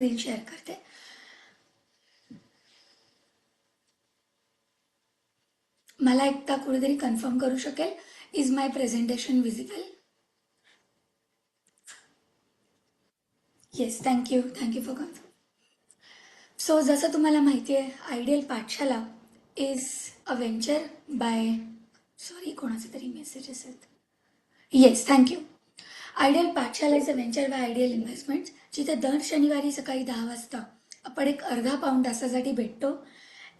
Screen share करते. मला एकदा कोणीतरी कन्फर्म करू शकेल, is my presentation visible? Yes, thank you for confirm. So जसं तुम्हाला माहिती आहे, Ideal Pathshala is a venture by, sorry कोणाचे तरी मेसेजेस आहेत. Yes, thank you. Ideal Pathshala is a venture by Ideal Investments, जिथे दर शनिवारी सकाळी 10 वाजता आपण एक अर्धा पाऊण तासासाठी भेटतो.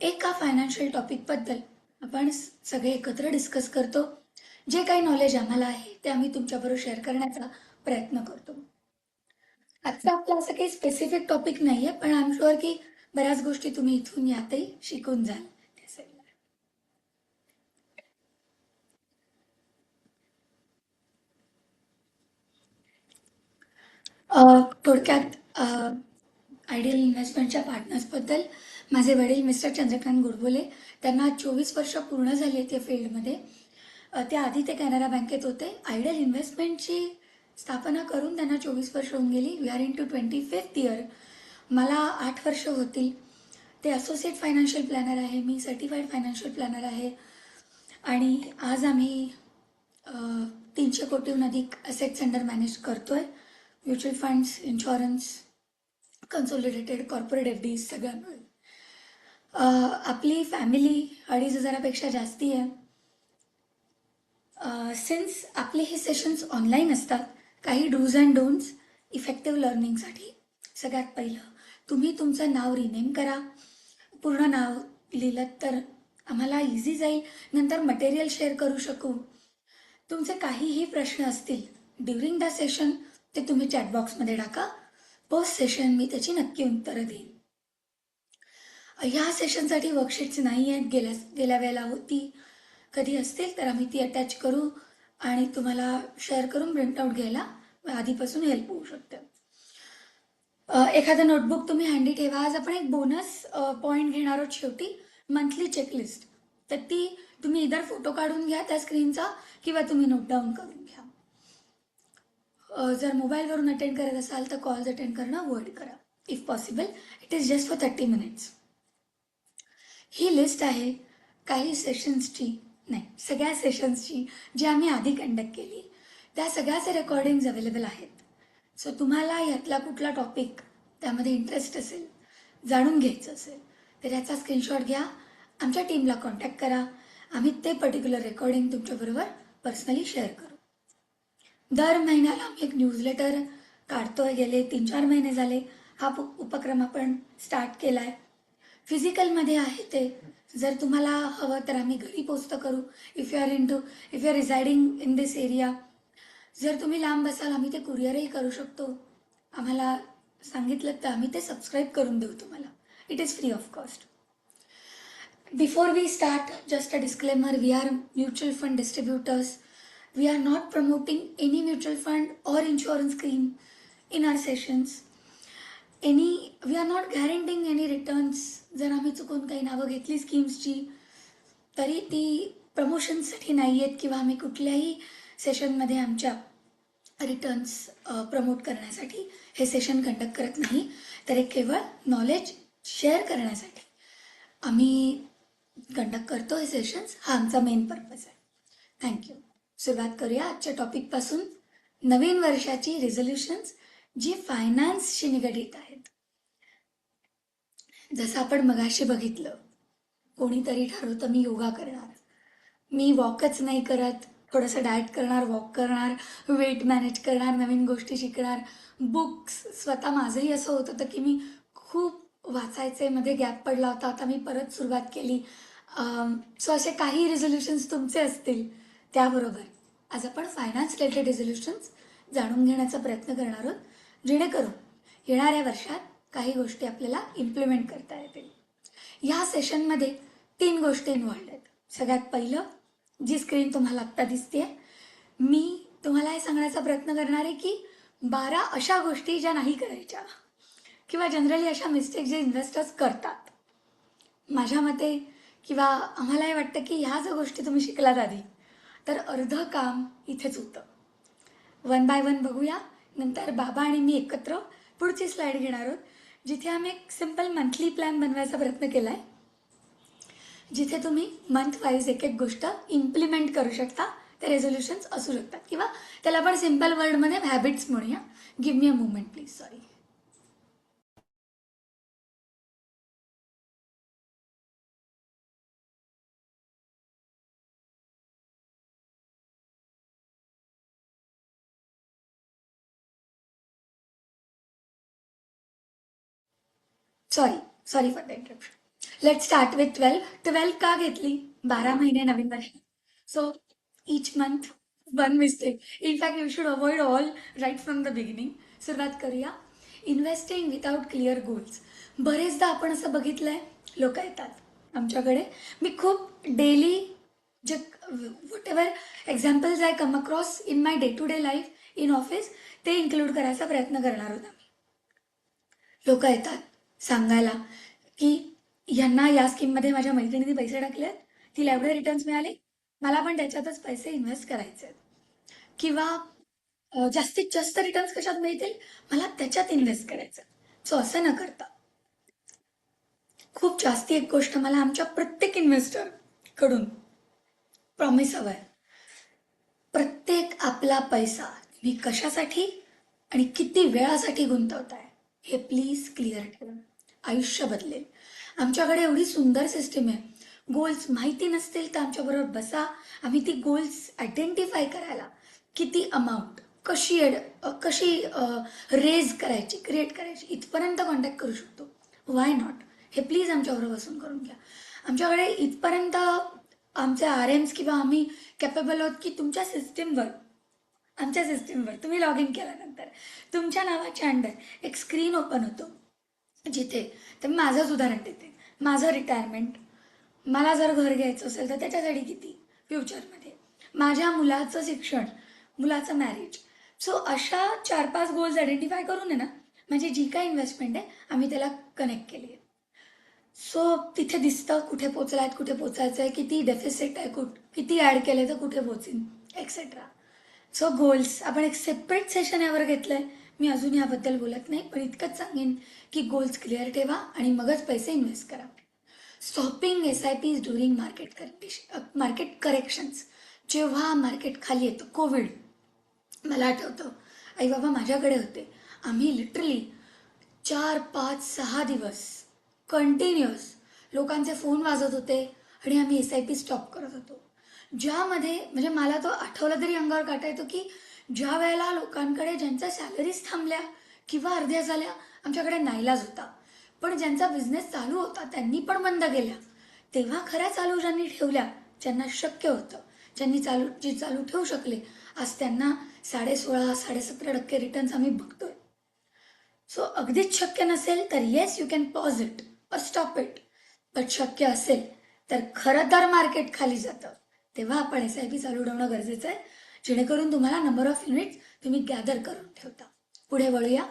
एका फायनान्शियल टॉपिकबद्दल आपण सगळे एकत्र डिस्कस करतो. जे काही नॉलेज आम्हाला आहे ते आम्ही तुमच्याबरोबर शेअर करण्याचा प्रयत्न करतो. आजचा आपला असं काही स्पेसिफिक टॉपिक नाही आहे, पण आय एम शुअर की बऱ्याच गोष्टी तुम्ही इथून यातही शिकून जाल. थोडक्यात आयडियल इन्व्हेस्टमेंटच्या पार्टनर्सबद्दल, माझे वडील मिस्टर चंद्रकांत गुडबोले, त्यांना 24 वर्ष पूर्ण झाली आहेत या फील्डमध्ये. त्याआधी ते कॅनरा बँकेत होते. आयडियल इन्व्हेस्टमेंटची स्थापना करून त्यांना 24 वर्ष होऊन गेली. We are in to 25th year. मला 8 वर्ष होतील. ते असोसिएट फायनान्शियल प्लॅनर आहे, मी सर्टिफाईड फायनान्शियल प्लॅनर आहे. आणि आज आम्ही 300 कोटीहून अधिक असेट्स अंडर मॅनेज करतोय. Mutual funds, insurance, consolidated corporate FD सगळ्या मिळून. आपली फॅमिली 2,500पेक्षा जास्ती आहे. सिन्स आपले हे सेशन्स ऑनलाईन असतात, काही डूज अँड डोंट्स इफेक्टिव्ह लर्निंगसाठी. सगळ्यात पहिलं, तुम्ही तुमचं नाव रिनेम करा. पूर्ण नाव लिहिलं तर आम्हाला इझी जाईल, नंतर मटेरियल शेअर करू शकू. तुमचे काहीही प्रश्न असतील ड्युरिंग द सेशन ते तुम्ही चॅटबॉक्समध्ये टाका. पोस्ट सेशन मी त्याची नक्की उत्तरं देईन. ह्या सेशनसाठी वर्कशीट्स नाही आहेत, गेल्या वेळेला होती. कधी असतील तर आम्ही ती अटॅच करू आणि तुम्हाला शेअर करून प्रिंटआउट घ्यायला आधीपासून हेल्प होऊ शकते. एखादं नोटबुक तुम्ही हँडी ठेवा. आज आपण एक बोनस पॉईंट घेणार आहोत शेवटी, मंथली चेकलिस्ट. तर ती तुम्ही इधर फोटो काढून घ्या त्या स्क्रीनचा, किंवा तुम्ही नोट डाऊन करून घ्या. जर मोबाईलवरून अटेंड करत असाल तर कॉल्स अटेंड करणं अवॉइड करा if possible. It is just for 30 minutes. He list आहे काही सेशन्सची, नाही सगळ्या सेशन्सची, जी आम्ही आधी कंडक्ट केली. त्या सगळ्याचे रेकॉर्डिंग्ज अवेलेबल आहेत. सो तुम्हाला यातला कुठला टॉपिक त्यामध्ये इंटरेस्ट असेल, जाणून घ्यायचं असेल, तर याचा स्क्रीनशॉट घ्या, आमच्या टीमला कॉन्टॅक्ट करा. आम्ही ते पर्टिक्युलर रेकॉर्डिंग तुमच्याबरोबर पर्सनली शेअर करू. दर महिन्याला आम्ही एक न्यूजलेटर काढतोय. गेले 3-4 महिने झाले हा उपक्रम आपण स्टार्ट केला आहे. फिजिकलमध्ये आहे ते. जर तुम्हाला हवं तर आम्ही घरी पोस्ट करू. If you are residing in this area. जर तुम्ही लांब असाल आम्ही ते कुरिअरही करू शकतो. आम्हाला सांगितलं तर आम्ही ते सबस्क्राईब करून देऊ तुम्हाला. It is free of cost. Before we start, just a disclaimer, we are mutual fund distributors. We are not promoting any mutual fund or insurance scheme in our sessions. We are not guaranteeing any returns. जर आम्ही चुकून काही नावं घेतली स्कीम्सची तरी ती प्रमोशनसाठी नाही आहेत, किंवा आम्ही कुठल्याही सेशनमध्ये आमच्या रिटर्न्स प्रमोट करण्यासाठी हे सेशन कंडक्ट करत नाही. तर एक केवळ नॉलेज शेअर करण्यासाठी आम्ही कंडक्ट करतो हे सेशन्स. हा आमचा मेन पर्पज आहे. थँक्यू. सुरुवात करूया आजच्या टॉपिकपासून. नवीन वर्षाची रिझोल्युशन्स जी फायनान्सशी निगडीत आहेत. जसं आपण मगाशी बघितलं, कोणीतरी ठरवतं मी योगा करणार, मी वॉकच नाही करत, थोडंसं डाएट करणार, वॉक करणार, वेट मॅनेज करणार, नवीन गोष्टी शिकणार, बुक्स. स्वतः माझंही असं होत होतं की मी खूप वाचायचे, मध्ये गॅप पडला होता, आता मी परत सुरुवात केली. सो असे काही रिझोल्युशन्स तुमचे असतील. त्याबरोबर आज आपण फायनान्स रिलेटेड रिझोल्युशन्स जाणून घेण्याचा प्रयत्न करणार आहोत, जेणेकरून येणाऱ्या वर्षात काही गोष्टी आपल्याला इम्प्लिमेंट करता येतील. ह्या सेशनमध्ये 3 गोष्टी इन्व्हॉल्ड आहेत. सगळ्यात पहिलं, जी स्क्रीन तुम्हाला आत्ता दिसते, मी तुम्हाला हे सांगण्याचा प्रयत्न करणार आहे की 12 अशा गोष्टी ज्या नाही करायच्या, किंवा जनरली अशा मिस्टेक जे इन्व्हेस्टर्स करतात. माझ्या मते किंवा आम्हाला हे वाटतं की ह्या जर गोष्टी तुम्ही शिकलात आधी तर अर्धं काम इथेच होतं. 1 by 1 बघूया. नंतर बाबा आणि मी एकत्र पुढची स्लाईड घेणार आहोत, जिथे आम्ही एक सिम्पल मंथली प्लॅन बनवायचा प्रयत्न केला आहे, जिथे तुम्ही मंथ वाईज एक एक गोष्ट इम्प्लिमेंट करू शकता. ते रेझोल्युशन्स असू शकतात किंवा त्याला आपण सिम्पल वर्डमध्ये हॅबिट्स म्हणूया. Give me a moment please. Sorry. Sorry sorry for the interruption. Let start with 12 का घेतली? 12 महिने नवीन वर्ष. So each month one mistake. In fact you should avoid all right from the beginning. सुरुवात करूया. Investing without clear goals. बरेचदा आपण असं बघितलंय, लोक येतात आमच्याकडे. मी खूप डेली जे whatever examples I come across in my day to day life in office, ते इन्क्लूड करायचा प्रयत्न करणार होता. लोक येतात सांगायला की ह्यांना या स्कीममध्ये माझ्या मैत्रिणीने पैसे टाकलेत, तिला एवढे रिटर्न्स मिळाले, मला पण त्याच्यातच पैसे इन्व्हेस्ट करायचे आहेत. किंवा जास्तीत जास्त रिटर्न्स कशात मिळतील, मला त्याच्यात इन्व्हेस्ट करायचं. सो असं न करता, खूप जास्ती एक गोष्ट मला आमच्या प्रत्येक इन्व्हेस्टर कडून प्रॉमिस हवं आहे. प्रत्येक आपला पैसा तुम्ही कशासाठी आणि किती वेळासाठी गुंतवताय हे प्लीज क्लिअर ठेवा. आयुष्य बदलेल. आमच्याकडे एवढी सुंदर सिस्टीम आहे. गोल्स माहिती नसतील तर आमच्याबरोबर बसा. आम्ही ती गोल्स आयडेंटिफाय करायला किती अमाऊंट कशी रेज करायची, क्रिएट करायची, इथपर्यंत कॉन्टॅक्ट करू शकतो. Why not? हे प्लीज आमच्याबरोबर बसून करून घ्या. आमच्याकडे इथपर्यंत आमचे RMs किंवा आम्ही कॅपेबल आहोत की आमच्या सिस्टीमवर तुम्ही लॉग इन केल्यानंतर तुमच्या नावाच्या अंडर एक स्क्रीन ओपन होतो, जिथे तर माझंच उदाहरण देते. माझं रिटायरमेंट, मला जर घर घ्यायचं असेल तर त्याच्यासाठी किती फ्युचरमध्ये, माझ्या मुलाचं शिक्षण, मुलाचं मॅरेज. सो अशा 4-5 गोल्स आयडेंटिफाय करून आहे ना, माझी जी काय इन्व्हेस्टमेंट आहे आम्ही त्याला कनेक्ट केली आहे. सो तिथे दिसतं कुठे पोचलायत, कुठे पोचायचं आहे, किती डेफिसिट आहे, किती ॲड केले तर कुठे पोचीन, एक्सेट्रा. सो गोल्स आपण एक सेपरेट सेशन यावर घेतलं आहे. मी अजून याबद्दल बोलत नाही, पण इतकंच सांगेन की गोल्स क्लिअर ठेवा आणि मगच पैसे इन्व्हेस्ट करा. Stopping SIPs during market corrections. जेव्हा मार्केट खाली येतं, कोविड, मला आठवतं आई बाबा माझ्याकडे होते. आम्ही लिटरली 4-5-6 दिवस कंटिन्युअस लोकांचे फोन वाजत होते आणि आम्ही SIP स्टॉप करत होतो. ज्यामध्ये म्हणजे मला तो आठवला तरी अंगावर काटा येतो की ज्या वेळेला लोकांकडे ज्यांच्या सॅलरीज थांबल्या किंवा अर्ध्या झाल्या, आमच्याकडे नाईलाज होता. पण ज्यांचा बिझनेस चालू होता त्यांनी पण बंद केल्या. तेव्हा खऱ्या चालू ज्यांनी ठेवल्या, ज्यांना शक्य होतं, जी चालू ठेवू शकले, आज त्यांना 16.5-17% रिटर्न्स आम्ही बघतोय. सो अगदीच शक्य नसेल तर yes, you can pause it और स्टॉप इट. बट शक्य असेल तर खरं तर मार्केट खाली जातं तेव्हा आपण SIP चालू ठेवणं गरजेचं आहे, जेणेकरून तुम्हाला नंबर ऑफ युनिट्स तुम्ही गॅदर करून ठेवता. पुढे वळूया.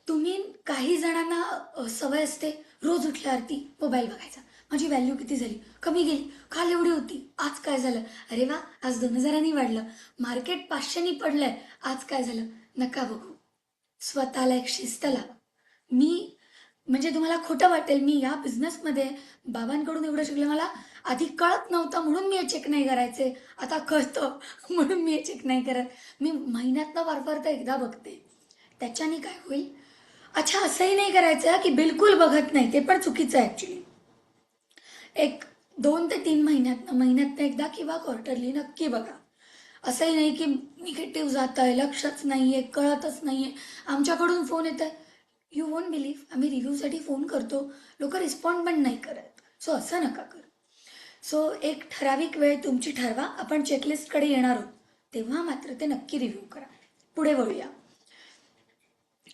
तुम्ही काही जणांना सवय असते रोज उठल्यावरती मोबाईल बघायचा. माझी व्हॅल्यू किती झाली, कमी गेली, काल एवढी होती, आज काय झालं, अरे वा आज 2000 वाढलं, मार्केट 500 पडलंय, आज काय झालं. नका बघू. स्वतःला एक शिस्त लावा. मी म्हणजे तुम्हाला खोटं वाटेल, मी या बिझनेसमध्ये बाबांकडून एवढं शिकले. मला आधी कळत नव्हतं म्हणून मी हे चेक नाही करायचे, आता कळतं म्हणून मी हे चेक नाही करत. मी महिन्यातनं फार तर एकदा बघते. त्याच्याने काय होईल? अच्छा, असंही नाही करायचं की बिलकुल बघत नाही, ते पण चुकीचं आहे ॲक्च्युली. एक 2 ते 3 महिन्यातनं एकदा किंवा क्वार्टरली नक्की बघा. असंही नाही की निगेटिव्ह जात आहे, लक्षच नाही आहे, कळतच नाही आहे. आमच्याकडून फोन येत आहे, यू वोंट बिलीव्ह, आम्ही रिव्ह्यूसाठी फोन करतो, लोक रिस्पॉन्ड पण नाही करत. सो असं नका करू. सो एक ठराविक वेळ तुमची ठरवा. आपण चेकलिस्टकडे येणार आहोत, तेव्हा मात्र ते नक्की रिव्ह्यू करा. पुढे वळूया.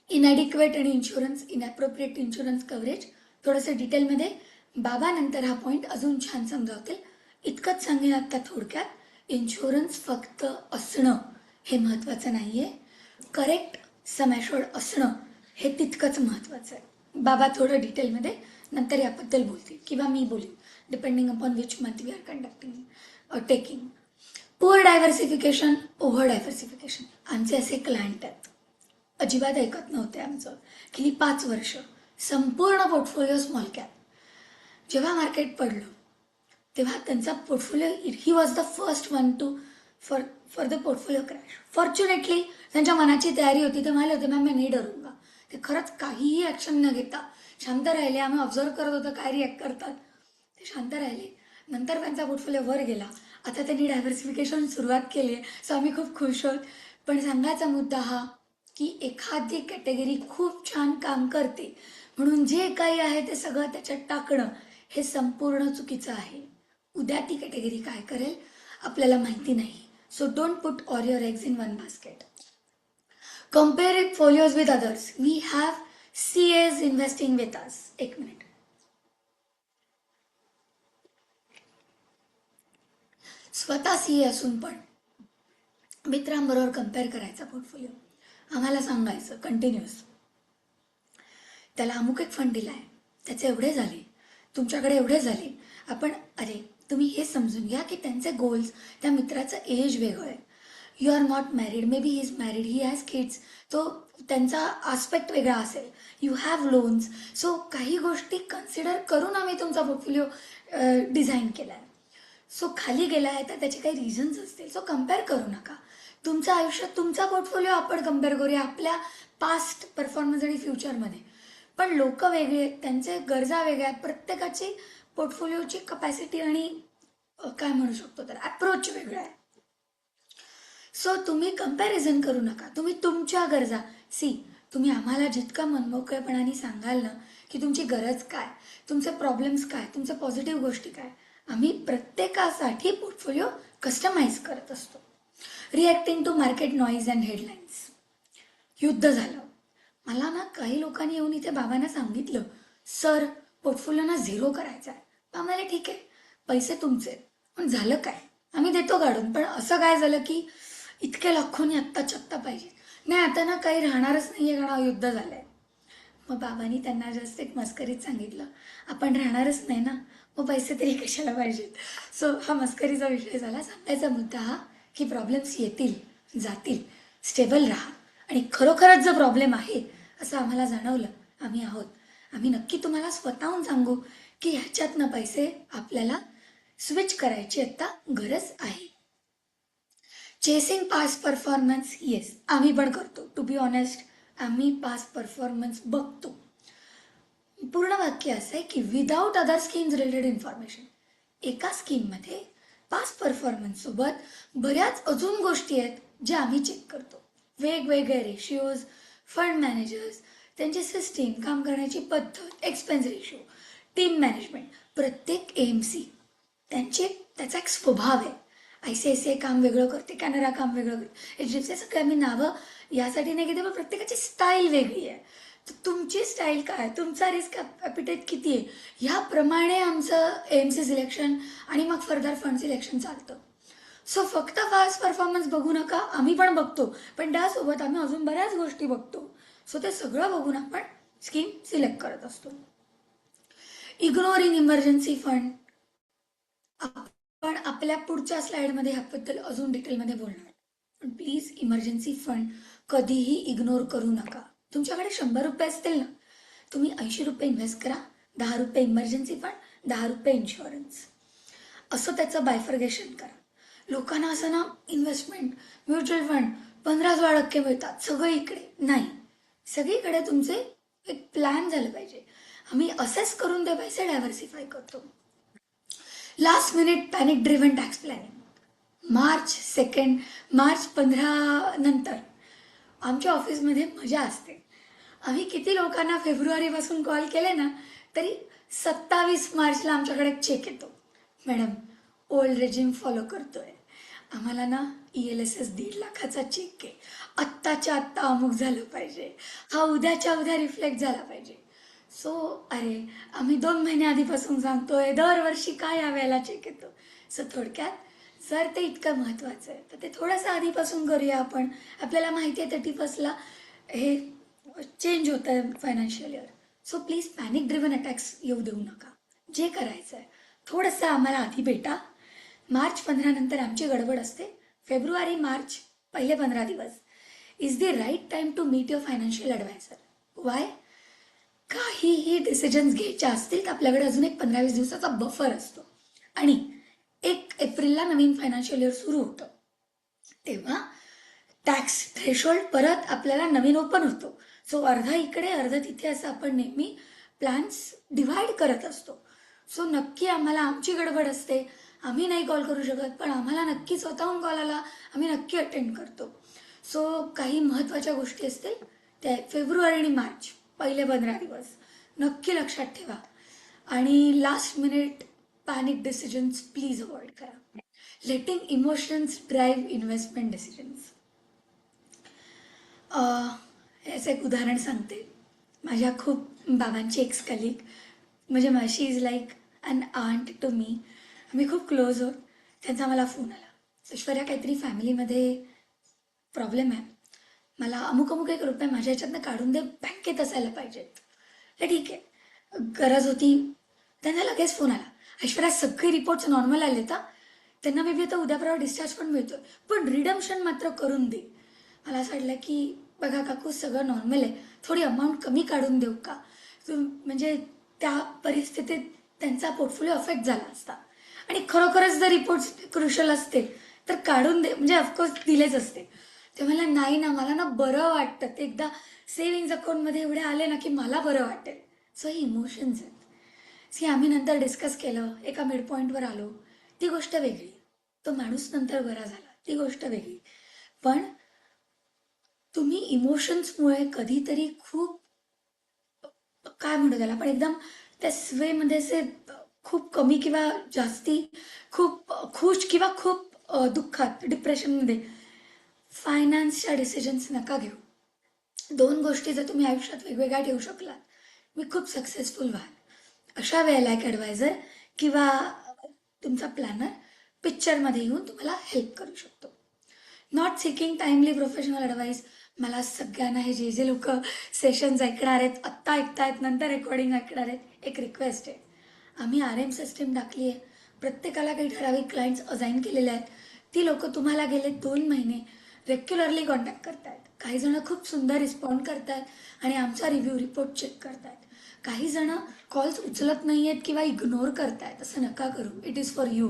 इनॲडिक्वेट आणि इनॲप्रोप्रिएट इन्शुरन्स कव्हरेज. थोडंसं डिटेलमध्ये बाबा नंतर हा पॉईंट अजून छान समजावतील. इतकंच सांगेन आत्ता थोडक्यात, इन्शुरन्स फक्त असणं हे महत्त्वाचं नाही आहे, करेक्ट सम असणं हे तितकंच महत्त्वाचं आहे. बाबा थोडं डिटेलमध्ये नंतर याबद्दल बोलतील किंवा मी बोलेन, depending upon which month we are conducting taking. Poor diversification, over diversification. आमचे असे क्लायंट आहेत, अजिबात ऐकत नव्हते आमचं. गेली 5 वर्ष संपूर्ण पोर्टफोलिओ स्मॉल कॅप. जेव्हा मार्केट पडलं तेव्हा त्यांचा portfolio, he was the first one two for the portfolio crash. Fortunately त्यांच्या मनाची तयारी होती, ते म्हणाले होते मॅम मैं नहीं डरूंगा. ते खरंच काहीही ॲक्शन न घेता शांत राहिले. आम्ही ऑब्झर्व करत होतो काय रिॲक्ट करतात, ते शांत राहिले. नंतर त्यांचा पोर्टफोलिओ वर गेला. आता त्यांनी डायव्हर्सिफिकेशन सुरुवात केली आहे, सो आम्ही खूप खुश आहोत. पण सांगायचा मुद्दा हा की एखादी कॅटेगरी खूप छान काम करते म्हणून जे काही आहे ते सगळं त्याच्यात टाकणं हे संपूर्ण चुकीचं आहे. उद्या ती कॅटेगरी काय करेल आपल्याला माहिती नाही. So don't put all your eggs in one basket. Compare folios with others. We have CAs investing with us. एक मिनिट. स्वतः CA असून पण मित्रांबरोबर कम्पेअर करायचा पोर्टफोलिओ. आम्हाला सांगायचं कंटिन्युअस, त्याला अमुक एक फंड दिला आहे, त्याचे एवढे झाले, तुमच्याकडे एवढे झाले. आपण अरे तुम्ही हे समजून घ्या की त्यांचे गोल्स, त्या मित्राचं एज वेगळं आहे. You are not married, maybe he is married, he has kids, तो त्यांचा आस्पेक्ट वेगळा असेल. You have loans. सो काही गोष्टी कन्सिडर करून आम्ही तुमचा पोर्टफोलिओ डिझाईन केला आहे. सो खाली गेला आहे तर त्याचे काही रिझन्स असतील. सो कम्पेअर करू नका. तुमचं आयुष्य, तुमचा पोर्टफोलिओ आपण कम्पेअर करूया आपल्या पास्ट परफॉर्मन्स आणि फ्युचरमध्ये. पण लोक वेगळे आहेत, त्यांचे गरजा वेगळ्या आहेत, प्रत्येकाची पोर्टफोलिओची कपॅसिटी आणि काय म्हणू शकतो तर अप्रोच वेगळा आहे. सो तुम्ही कम्पॅरिझन करू नका. तुम्ही तुमच्या गरजा तुम्ही आम्हाला जितका मनमोकळेपणाने सांगाल ना की तुमची गरज काय, तुमचे प्रॉब्लेम्स काय, तुमच्या पॉझिटिव्ह गोष्टी काय, आम्ही प्रत्येकासाठी पोर्टफोलिओ कस्टमाइज करत असतो. Reacting to market noise and headlines. युद्ध झालं. मला ना काही लोकांनी येऊन इथे बाबांना सांगितलं, सर पोर्टफोलिओ ना 0 करायचा आहे. आम्हाला ठीक आहे, पैसे तुमचे, पण झालं काय, आम्ही देतो काढून. पण असं काय झालं की इतक्या लाखोनी आत्ताच्या आत्ता पाहिजे. नाही आता ना काही राहणारच नाहीये कारण युद्ध झालंय. मग बाबांनी त्यांना जस्ट एक मस्करीत सांगितलं, आपण राहणारच नाही ना, मग पैसे तरी कशाला पाहिजेत. सो हा मस्करीचा विषय झाला. सांगायचा मुद्दा हा की प्रॉब्लेम्स येतील जातील, स्टेबल राहा. आणि खरोखरच जो प्रॉब्लेम आहे असं आम्हाला जाणवलं, आम्ही आहोत, आम्ही नक्की तुम्हाला स्वतःहून सांगू की ह्याच्यातनं पैसे आपल्याला स्विच करायची आता गरज आहे. चेसिंग पास्ट परफॉर्मन्स, येस आम्ही पण करतो. टू बी ऑनेस्ट आम्ही पास्ट परफॉर्मन्स बघतो. पूर्ण वाक्य असं आहे की without other schemes related information. एका स्कीममध्ये पास्ट परफॉर्मन्स सोबत बऱ्याच अजून गोष्टी आहेत ज्या आम्ही चेक करतो. वेगवेगळे रेशिओज, फंड मॅनेजर्स, त्यांची सिस्टीम, काम करण्याची पद्धत, एक्सपेन्स रेशो, टीम मॅनेजमेंट, प्रत्येक AMC त्याचा एक स्वभाव आहे. ICICI काम वेगळं करते, कॅनरा काम वेगळं करते, HDFC, सगळे आम्ही नावं यासाठी नाही घेते, पण प्रत्येकाची स्टाईल वेगळी आहे. तर तुमची स्टाईल काय, तुमचा रिस्क ॲपिटाईट किती आहे, ह्याप्रमाणे आमचं AMC सिलेक्शन आणि मग फर्दर फंड सिलेक्शन चालतं. सो फक्त फास्ट परफॉर्मन्स बघू नका, आम्ही पण बघतो, पण त्यासोबत आम्ही अजून बऱ्याच गोष्टी बघतो. सो ते सगळं बघून आपण स्कीम सिलेक्ट करत असतो. Ignore in emergency fund. आपण आपल्या पुढच्या स्लाइडमध्ये ह्याबद्दल अजून डिटेलमध्ये बोलणार. पण प्लीज इमर्जन्सी फंड कधीही इग्नोर करू नका. तुमच्याकडे 100 रुपये असतील ना, तुम्ही 80 रुपये इन्व्हेस्ट करा, 10 रुपये इमर्जन्सी फंड, 10 रुपये इन्शुरन्स, असं त्याचं बायफर्गेशन करा. लोकांना असं ना इन्व्हेस्टमेंट, म्युच्युअल फंड 15-16% मिळतात सगळं इकडे नाही. सगळीकडे तुमचे एक प्लॅन झालं पाहिजे. आम्ही असेस करून ते पैसे डायव्हर्सिफाय करतो. Last minute panic driven tax planning. March 15 नंतर आमच्या ऑफिसमध्ये मजा असते. आम्ही किती लोकांना फेब्रुवारीपासून कॉल केले ना तरी 27 मार्चला आमच्याकडे चेक येतो, मॅडम ओल्ड रेजिम फॉलो करतोय, आम्हाला ना ELSS 1.5 लाखाचा चेक आहे, आत्ताच्या आत्ता अमुक झालं पाहिजे, हा उद्याच्या उद्या रिफ्लेक्ट झाला पाहिजे. सो अरे आम्ही 2 महिने आधीपासून सांगतोय, दरवर्षी काय यावेळेला चेक येतो. सो थोडक्यात जर ते इतकं महत्त्वाचं आहे तर ते थोडंसं आधीपासून करूया आपण. आपल्याला माहिती आहे 31ला हे चेंज होतं आहे financial year. So please panic driven attacks येऊ देऊ नका. जे करायचं आहे थोडंसं आम्हाला आधी भेटा. मार्च 15 नंतर आमची गडबड असते. फेब्रुवारी मार्च पहिले 15 दिवस is the right time to meet your financial adviser. Why? काहीही डिसिजन्स घ्यायचे असतील तर आपल्याकडे अजून एक 15-20 दिवसाचा बफर असतो आणि 1 एप्रिलला नवीन फायनान्शियल इयर सुरू होतं. तेव्हा टॅक्स थ्रेशोल्ड परत आपल्याला नवीन ओपन होतो. सो अर्धा इकडे अर्धा तिथे असं आपण नेहमी प्लॅन्स डिव्हाइड करत असतो. सो नक्की आम्हाला आमची गडबड असते, आम्ही नाही कॉल करू शकत, पण आम्हाला नक्की स्वतःहून कॉल आला आम्ही नक्की अटेंड करतो. सो काही महत्त्वाच्या गोष्टी असतील त्या फेब्रुवारी आणि मार्च पहिले 15 दिवस नक्की लक्षात ठेवा. आणि last minute panic decisions please avoid करा. लेटिंग इमोशन्स ड्राईव्ह इन्व्हेस्टमेंट डिसिजन्स. याचं एक उदाहरण सांगते. माझ्या खूप बाबांची एक्स कलिग म्हणजे she is like an aunt to me. आम्ही खूप क्लोज होत. त्यांचा मला फोन आला, ऐश्वर्या काहीतरी फॅमिलीमध्ये प्रॉब्लेम आहे, मला अमुक अमुक एक रुपये माझ्या ह्याच्यातनं काढून दे, बँकेत असायला पाहिजेत. तर ठीक आहे, गरज होती. त्यांना लगेच फोन आला, ऐश्वर्या सगळे रिपोर्ट्स नॉर्मल आले तर त्यांना मे बी आता उद्या परवा डिस्चार्ज पण मिळतोय, पण रिडम्शन मात्र करून दे. मला असं वाटलं की बघा काकू सगळं नॉर्मल आहे, थोडी अमाऊंट कमी काढून देऊ का. म्हणजे त्या परिस्थितीत त्यांचा पोर्टफोलिओ अफेक्ट झाला असता आणि खरोखरच जर रिपोर्ट्स क्रुशल असते तर काढून दे म्हणजे ऑफकोर्स दिलेच असते. ते मला नाही ना, मला ना बरं वाटतं, ते एकदा सेव्हिंग्ज अकाउंटमध्ये एवढे आले ना की मला बरं वाटेल. सो हे इमोशन्स आहेत. सी आम्ही नंतर डिस्कस केलं, एका मिड पॉईंटवर आलो, ती गोष्ट वेगळी. तो माणूस नंतर बरा झाला, ती गोष्ट वेगळी. पण तुम्ही इमोशन्समुळे कधीतरी खूप काय म्हणतो त्याला पण एकदम त्या स्वेमध्ये असे खूप कमी किंवा जास्ती खूप खुश किंवा खूप दुःखात डिप्रेशनमध्ये फायनान्सच्या डिसिजन्स नका घेऊ. 2 गोष्टी जर तुम्ही आयुष्यात वेगवेगळ्या ठेवू शकलात, मी खूप सक्सेसफुल व्हाल. अशा वेळेला एक ॲडवायझर किंवा तुमचा प्लॅनर पिक्चरमध्ये येऊन तुम्हाला हेल्प करू शकतो. Not seeking timely professional advice. मला सगळ्यांना हे जे जे लोक सेशन्स ऐकणार आहेत, आत्ता ऐकतायत, नंतर रेकॉर्डिंग ऐकणार आहेत, एक रिक्वेस्ट आहे. आम्ही RM सिस्टीम टाकली आहे. प्रत्येकाला काही ठराविक क्लायंट्स असाईन केलेले आहेत. ती लोक तुम्हाला गेले 2 महिने रेग्युलरली कॉन्टॅक्ट करतायत. काही जण खूप सुंदर रिस्पॉन्ड करतायत आणि आमचा रिव्ह्यू रिपोर्ट चेक करतायत. काही जण कॉल्स उचलत नाही आहेत किंवा इग्नोर करतायत. असं नका करू. It is for you.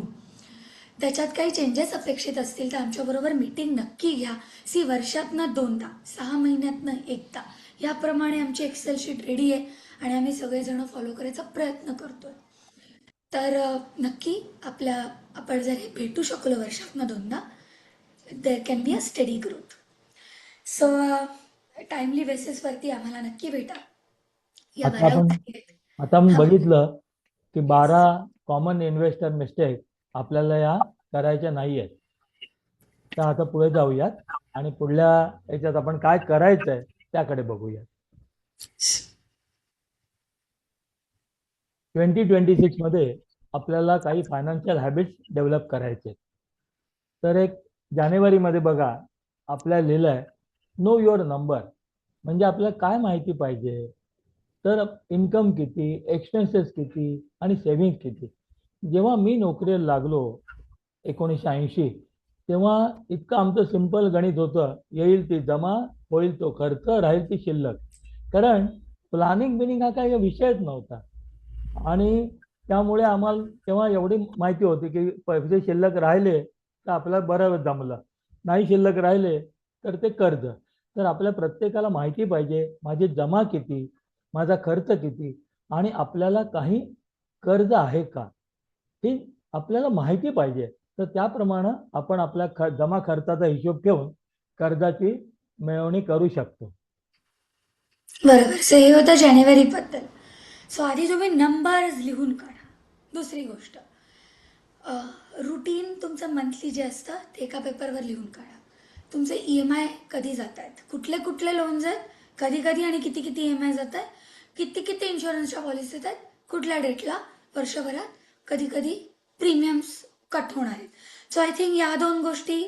त्याच्यात काही चेंजेस अपेक्षित असतील तर आमच्याबरोबर मीटिंग नक्की घ्या. सी वर्षातनं 2दा, 6 महिन्यातनं 1दा याप्रमाणे आमची एक्सेल शीट रेडी आहे आणि आम्ही सगळेजण फॉलो करायचा प्रयत्न करतोय. तर नक्की आपण जर हे भेटू शकलो वर्षातनं 2दा, there can be a study growth. So timely बेसिसवरती आम्हाला नक्की भेटा. या आता 12 आपण उपाय आहेत. आता आपण हा बघितलं की येस 12 कॉमन इन्व्हेस्टर मिस्टेक आपल्याला या करायच्या नाही आहेत. तर आता पुढे जाऊयात आणि पुढल्या याच्यात आपण काय करायचंय त्याकडे बघूयात. 2026 मध्ये आपल्याला काही फायनान्शियल हॅबिट्स डेव्हलप करायचे आहेत. तर एक जानेवारीमध्ये बघा आपल्याला लिहिलंय नो युअर नंबर. म्हणजे आपल्याला काय माहिती पाहिजे, तर इन्कम किती, एक्सपेन्सेस किती आणि सेव्हिंग किती. जेव्हा मी नोकरीला लागलो 1980, तेव्हा इतकं आमचं सिंपल गणित होतं, येईल ती जमा, होईल तो खर्च, राहील ती शिल्लक. कारण प्लॅनिंग बिनिंग हा काही विषयच नव्हता. आणि त्यामुळे आम्हाला तेव्हा एवढी माहिती होती की पैसे शिल्लक राहिले तर आपल्याला बरं जमलं, नाही शिल्लक राहिले तर ते कर्ज. तर आपल्या प्रत्येकाला माहिती पाहिजे माझी जमा किती, माझा खर्च किती आणि आपल्याला काही कर्ज आहे का, हे आपल्याला माहिती पाहिजे. तर त्याप्रमाणे आपण आपल्या जमा खर्चाचा हिशोब ठेवून कर्जाची मिळवणी करू शकतो. बरोबर. सो हे होतं जानेवारीबद्दल. सो आधी तुम्ही नंबर्स लिहून काढा. दुसरी गोष्ट, रुटीन तुमचं मंथली जे असतं ते एका पेपरवर लिहून काढा. तुमचे EMI कधी जात आहेत, कुठले कुठले लोन्स आहेत, कधी कधी आणि किती किती EMI जात आहे, किती किती इन्शुरन्सच्या पॉलिसीज आहेत, कुठल्या डेटला, वर्षभरात, कधी कधी प्रीमियम्स कट होणार आहेत. सो आय थिंक या 2 गोष्टी.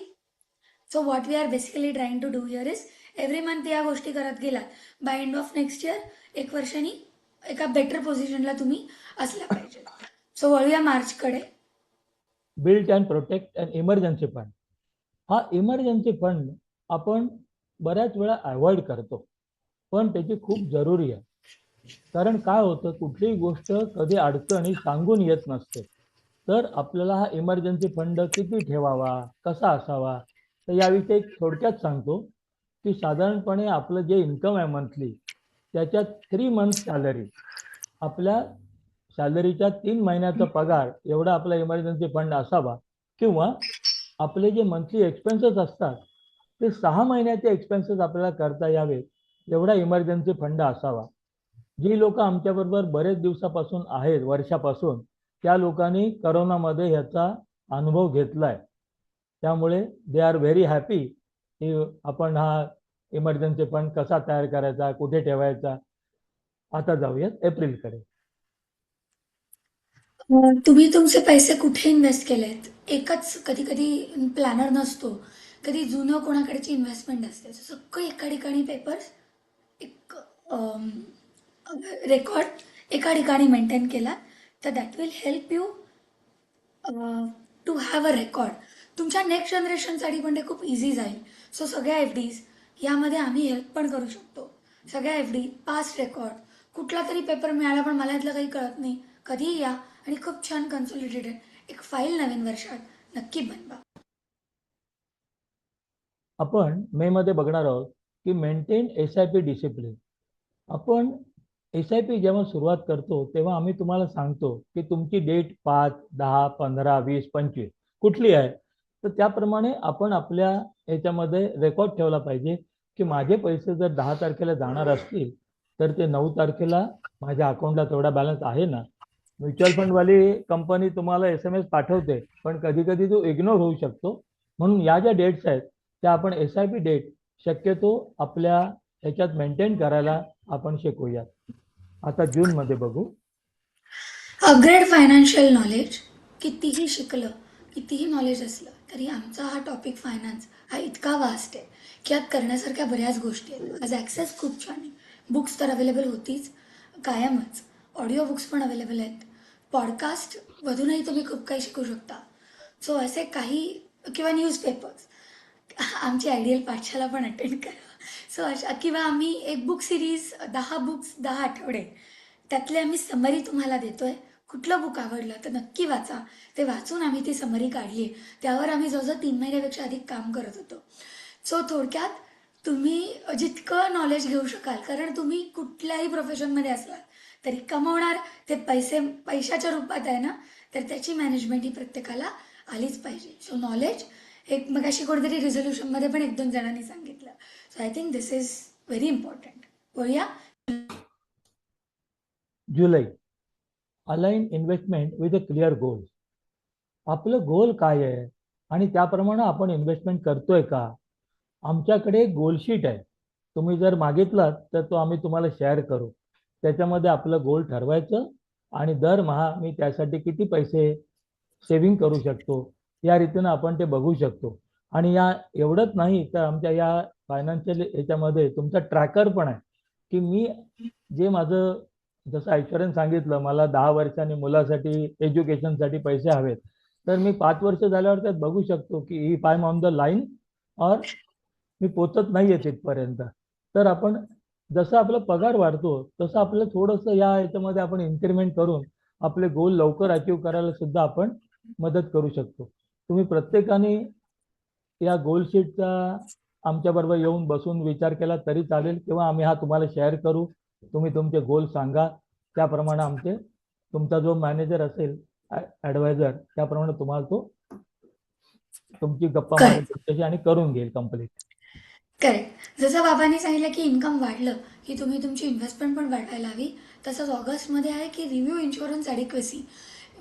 So what we are basically trying to do here is every month या गोष्टी करत गेलात by end of next year 1 वर्षांनी एका बेटर पोझिशनला तुम्ही असल्या पाहिजे. सो वळूया मार्चकडे. Build and protect and emergency fund. हा इमर्जन्सी फंड आपण बऱ्याच वेळा अवॉइड करतो, पण त्याची खूप जरुरी आहे. कारण काय होतं, कुठलीही गोष्ट कधी अडचणी सांगून येत नसते. तर आपल्याला हा इमर्जन्सी फंड किती ठेवावा, कसा असावा, तर याविषयी थोडक्यात सांगतो की साधारणपणे आपलं जे इन्कम आहे मंथली, त्याच्यात 3 मंथ सॅलरी, आपल्या सॅलरीच्या 3 महिन्याचा पगार एवढा आपला इमर्जन्सी फंड असावा, किंवा आपले जे मंथली एक्सपेन्सेस असतात ते 6 महिन्याचे एक्सपेन्सेस आपल्याला करता यावे एवढा इमर्जन्सी फंड असावा. जी लोक आमच्याबरोबर बरेच दिवसापासून आहेत, वर्षापासून, त्या लोकांनी करोनामध्ये ह्याचा अनुभव घेतलाय. त्यामुळे दे आर व्हेरी हॅपी की आपण हा इमर्जन्सी फंड कसा तयार करायचा, कुठे ठेवायचा. आता जाऊयात एप्रिलकडे. तुम्ही तुमचे पैसे कुठे इन्व्हेस्ट केलेत? एकच कधी कधी प्लॅनर नसतो, कधी जुनं कोणाकडची इन्व्हेस्टमेंट असते, सगळं एका ठिकाणी पेपर्स, एक रेकॉर्ड एका ठिकाणी मेंटेन केला तर that will help you to have a record. तुमच्या नेक्स्ट जनरेशनसाठी पण ते खूप इझी जाईल. सो सगळ्या एफ डीज यामध्ये आम्ही हेल्प पण करू शकतो. सगळ्या एफ डी, पास्ट रेकॉर्ड, कुठला तरी पेपर मिळाला पण मला यातलं काही कळत नाही, कधीही या आणि खूप छान कन्सोलिडेटेड एक फाईल नवीन वर्षात नक्की बनवा. आपण मे मध्ये बघणार आहोत की maintain S I P discipline. आपण एस आय पी जेव्हा सुरुवात करतो तेव्हा आम्ही तुम्हाला सांगतो की तुमची डेट 5, 10, 15, 20, 25 कुठली आहे, तर त्याप्रमाणे आपण आपल्या याच्यामध्ये रेकॉर्ड ठेवला पाहिजे की माझे पैसे जर 10 तारखेला जाणार असतील तर ते 9 तारखेला माझ्या अकाउंटला तेवढा बॅलन्स आहे ना. म्युच्युअल फंडवाली कंपनी तुम्हाला SMS पाठवते, पण कधी कधी तो इग्नोर होऊ शकतो. म्हणून या ज्या डेट्स आहेत त्या आपण एस आय पी डेट शक्यतो आपल्या ह्याच्यात मेंटेन करायला आपण शिकूयात. आता जूनमध्ये बघू. Upgrade financial knowledge. कितीही शिकलं, कितीही नॉलेज असलं तरी आमचा हा टॉपिक फायनान्स हा इतका वास्ट आहे की यात करण्यासारख्या बऱ्याच गोष्टी आहेत. आज ॲक्सेस खूप छान आहे. बुक्स तर अवेलेबल होतीच कायमच, ऑडिओ बुक्स पण अवेलेबल आहेत, पॉडकास्ट मधूनही तुम्ही खूप काही शिकू शकता. सो असे काही, किंवा न्यूजपेपर्स, आमची आयडियल पाठशाला पण अटेंड करा. सो अशा, किंवा आम्ही एक बुक सिरीज 10 बुक्स 10 आठवडे, त्यातले आम्ही समरी तुम्हाला देतोय. कुठलं बुक आवडलं तर नक्की वाचा. ते वाचून आम्ही ती समरी काढली आहे, त्यावर आम्ही जवळजवळ 3 महिन्यापेक्षा अधिक काम करत होतो. सो थोडक्यात तुम्ही जितकं नॉलेज घेऊ शकाल, कारण तुम्ही कुठल्याही प्रोफेशनमध्ये असलात तरी कमवणार ते पैसे पैशाच्या रूपात आहे ना, तर त्याची मॅनेजमेंट ही प्रत्येकाला आलीच पाहिजे. सो नॉलेज, एक मगाशी कोणतरी रिझोल्युशनमध्ये पण 1-2 जणांनी सांगितलं. So I think this is very important. बोलूया. जुलै, align investment with a clear goal. आपलं गोल काय आहे आणि त्याप्रमाणे आपण इन्व्हेस्टमेंट करतोय का. आमच्याकडे एक गोल शीट आहे, तुम्ही जर मागितलात तर तो आम्ही तुम्हाला शेअर करू. त्याच्यामध्ये आपलं गोल ठरवायचं आणि दरमहा मी त्यासाठी किती पैसे सेव्हिंग करू शकतो, या रीतीनं आपण ते बघू शकतो. आणि या एवढंच नाही तर आमच्या या फायनान्शियल याच्यामध्ये तुमचा ट्रॅकर पण आहे की मी जे माझं, जसं ऐश्वर्याने सांगितलं मला 10 वर्षांनी मुलासाठी एज्युकेशनसाठी पैसे हवेत, तर मी 5 वर्ष झाल्यावर त्यात बघू शकतो की if I am on the line or मी पोचत नाहीये तिथपर्यंत. तर आपण जसं आपला पगार वाढतो तसं आपलं थोडंसं या याच्यामध्ये आपण इन्क्रीमेंट करून आपले गोल लवकर अचीव करायला सुद्धा आपण मदत करू शकतो. तुम्ही प्रत्येकाने या गोल शीटचा आमच्याबरोबर येऊन बसून विचार केला तरी चालेल, किंवा आम्ही हा तुम्हाला शेअर करू. तुम्ही तुमचे गोल सांगा, त्याप्रमाणे आमचे तुमचा जो मॅनेजर असेल, ॲडवायझर, त्याप्रमाणे तुम्हाला तो तुमची गप्पा मारून करेक्ट. तुमच्याशी आणि करून घेईल कंप्लीट. करेक्ट. जसं बाबांनी सांगितलं की इन्कम वाढलं की तुम्ही तुमची इन्व्हेस्टमेंट पण वाढवायला हवी, तसंच ऑगस्टमध्ये आहे की रिव्ह्यू इन्शुरन्स ॲडिक्वेसी.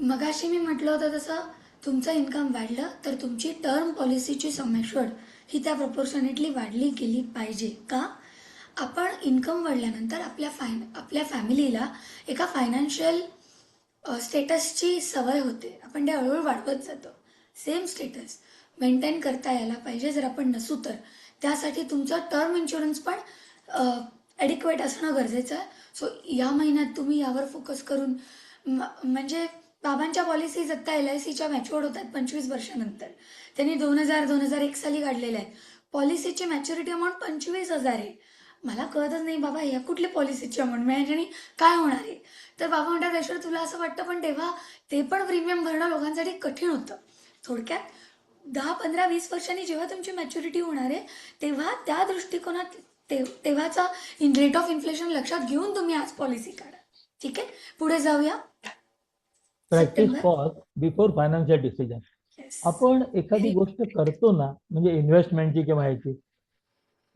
मगाशी मी म्हटलं होतं तसं, तुमचं इन्कम वाढलं तर तुमची टर्म पॉलिसीची सम ॲश्युर्ड ही त्या प्रपोर्शनेटली वाढली गेली पाहिजे. का? आपण इन्कम वाढल्यानंतर आपल्या फॅमिलीला एका फायनान्शियल स्टेटसची सवय होते, आपण ते हळूहळू वाढवत जातो. सेम स्टेटस मेंटेन करता यायला पाहिजे. जर आपण नसू तर त्यासाठी तुमचं टर्म इन्शुरन्स पण ॲडिक्वेट असणं गरजेचं आहे. सो या महिन्यात तुम्ही यावर फोकस करून, म्हणजे बाबांच्या पॉलिसीज आत्ता LICच्या मॅच्युअर्ड होतात 25 वर्षानंतर. त्यांनी 2000-2001 साली काढलेल्या आहेत. पॉलिसीची मॅच्युरिटी अमाऊंट 25,000 आहे. मला कळतच नाही बाबा या कुठल्या पॉलिसीची अमाऊंट मिळायची आणि काय होणार आहे. तर बाबा म्हणतात ऐश्वर तुला असं वाटतं, पण तेव्हा ते पण प्रीमियम भरणं लोकांसाठी कठीण होतं. थोडक्यात 10, 15, 20 वर्षांनी जेव्हा तुमची मॅच्युरिटी होणार आहे, तेव्हा त्या दृष्टिकोनात तेव्हाचा रेट ऑफ इन्फ्लेशन लक्षात घेऊन तुम्ही आज पॉलिसी काढा. ठीक आहे, पुढे जाऊया. Practice September. Cost before financial decision. Yes. आपण एखादी व्हेरी. गोष्ट करतो ना, म्हणजे इन्व्हेस्टमेंटची किंवा ह्याची,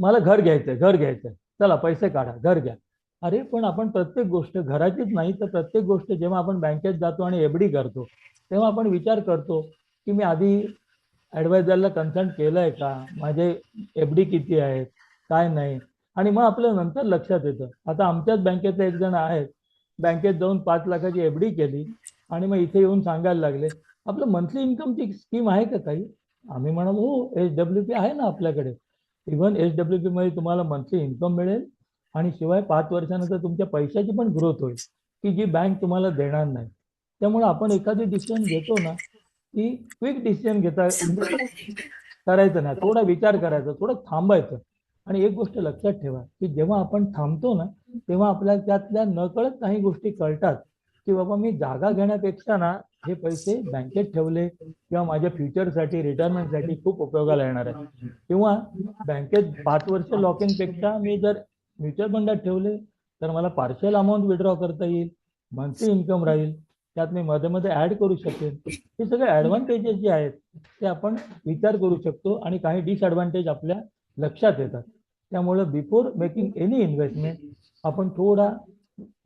मला घर घ्यायचंय, चला पैसे काढा, घर घ्या. अरे पण आपण प्रत्येक गोष्ट घराचीच नाही तर प्रत्येक गोष्ट जेव्हा आपण बँकेत जातो आणि एफडी करतो, तेव्हा आपण विचार करतो की मी आधी ॲडवायझरला कन्सल्ट केलंय का, माझे एफडी किती आहेत, काय नाही. आणि मग आपलं नंतर लक्षात येतं. आता आमच्याच बँकेतले एक जण आहेत, बँकेत जाऊन 5 लाखाची एफडी केली आणि मग इथे येऊन सांगायला लागले आपलं मंथली इन्कमची स्कीम आहे का काही. आम्ही म्हणालो हो, HWP आहे ना आपल्याकडे. इव्हन HWP मध्ये तुम्हाला मंथली इन्कम मिळेल आणि शिवाय 5 वर्षानंतर तुमच्या पैशाची पण ग्रोथ होईल, की जी बँक तुम्हाला देणार नाही. त्यामुळे आपण एखादी डिसिजन घेतो ना, की क्विक डिसिजन घेता म्हणजे करायचं नाही, थोडा विचार करायचा, थोडं थांबायचं. आणि एक गोष्ट लक्षात ठेवा की जेव्हा आपण थांबतो ना, तेव्हा आपल्याला त्यातल्या नकळत काही गोष्टी कळतात की बाबा मी जागा घेण्यापेक्षा ना हे पैसे बँकेत ठेवले किंवा माझ्या फ्युचरसाठी रिटायरमेंटसाठी खूप उपयोगाला येणार आहे. किंवा बँकेत 5 वर्ष लॉक इन पेक्षा मी जर म्युच्युअल फंडात ठेवले तर मला पार्शियल अमाऊंट विड्रॉ करता येईल, मंथली इन्कम राहील, त्यात मी मध्ये मध्ये ऍड करू शकेन. हे सगळे ऍडव्हान्टेजेस जे आहेत ते आपण विचार करू शकतो आणि काही डिसएडव्हान्टेज आपल्या लक्षात येतात. त्यामुळे बिफोर मेकिंग एनी इन्व्हेस्टमेंट आपण थोडा